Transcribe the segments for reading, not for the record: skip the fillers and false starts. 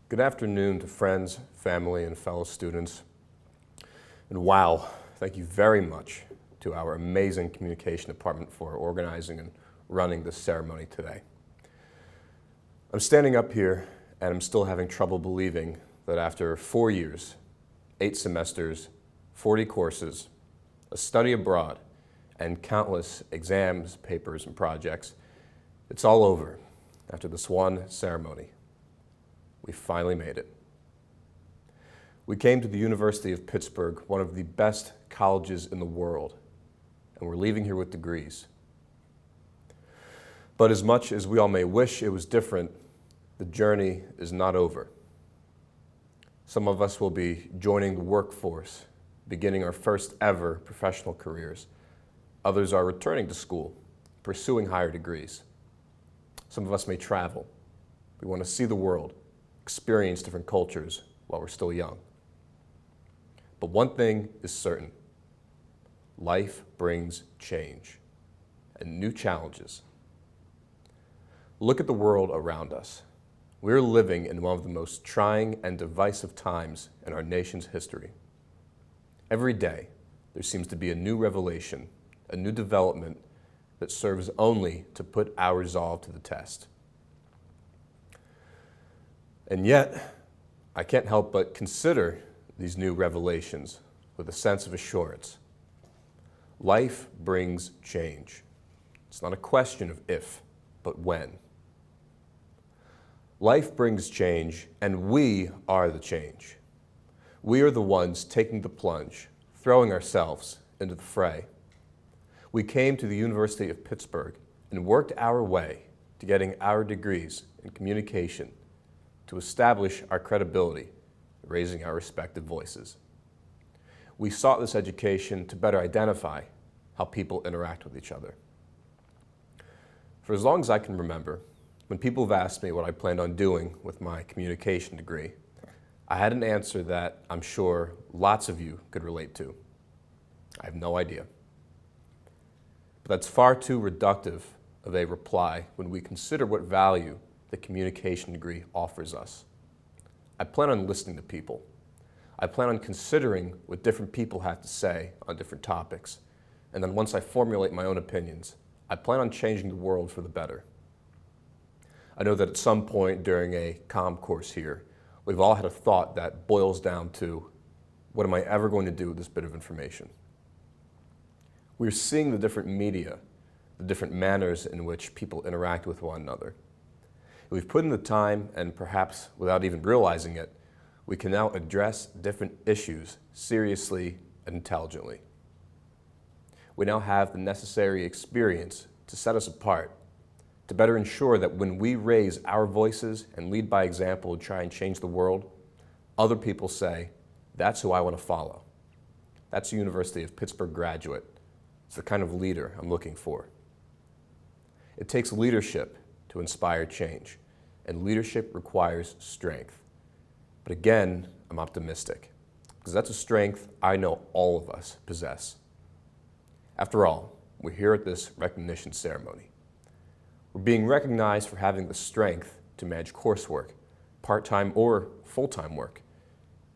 Good afternoon to friends, family, and fellow students. And wow, thank you very much to our amazing communication department for organizing and running this ceremony today. I'm standing up here and I'm still having trouble believing that after 4 years, 8 semesters, 40 courses, a study abroad, and countless exams, papers, and projects, it's all over after this one ceremony. We finally made it. We came to the University of Pittsburgh, one of the best colleges in the world, and we're leaving here with degrees. But as much as we all may wish it was different, the journey is not over. Some of us will be joining the workforce, beginning our first ever professional careers. Others are returning to school, pursuing higher degrees. Some of us may travel. We want to see the world, experience different cultures while we're still young. But one thing is certain. Life brings change and new challenges. Look at the world around us. We're living in one of the most trying and divisive times in our nation's history. Every day, there seems to be a new revelation, a new development that serves only to put our resolve to the test. And yet, I can't help but consider these new revelations with a sense of assurance. Life brings change. It's not a question of if, but when. Life brings change, and we are the change. We are the ones taking the plunge, throwing ourselves into the fray. We came to the University of Pittsburgh and worked our way to getting our degrees in communication to establish our credibility, raising our respective voices. We sought this education to better identify how people interact with each other. For as long as I can remember, when people have asked me what I planned on doing with my communication degree, I had an answer that I'm sure lots of you could relate to. I have no idea. But that's far too reductive of a reply when we consider what value the communication degree offers us. I plan on listening to people. I plan on considering what different people have to say on different topics. And then once I formulate my own opinions, I plan on changing the world for the better. I know that at some point during a comm course here, we've all had a thought that boils down to, what am I ever going to do with this bit of information? We're seeing the different media, the different manners in which people interact with one another. We've put in the time, and perhaps without even realizing it, we can now address different issues seriously and intelligently. We now have the necessary experience to set us apart, to better ensure that when we raise our voices and lead by example and try and change the world, other people say, that's who I want to follow. That's a University of Pittsburgh graduate. It's the kind of leader I'm looking for. It takes leadership to inspire change, and leadership requires strength. But again, I'm optimistic, because that's a strength I know all of us possess. After all, we're here at this recognition ceremony. We're being recognized for having the strength to manage coursework, part-time or full-time work,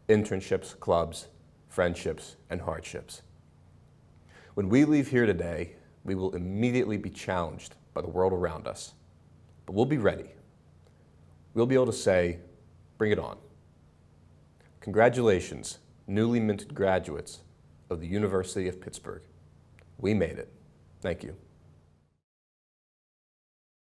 internships, clubs, friendships, and hardships. When we leave here today, we will immediately be challenged by the world around us, but we'll be ready. We'll be able to say, bring it on. Congratulations, newly minted graduates of the University of Pittsburgh. We made it. Thank you.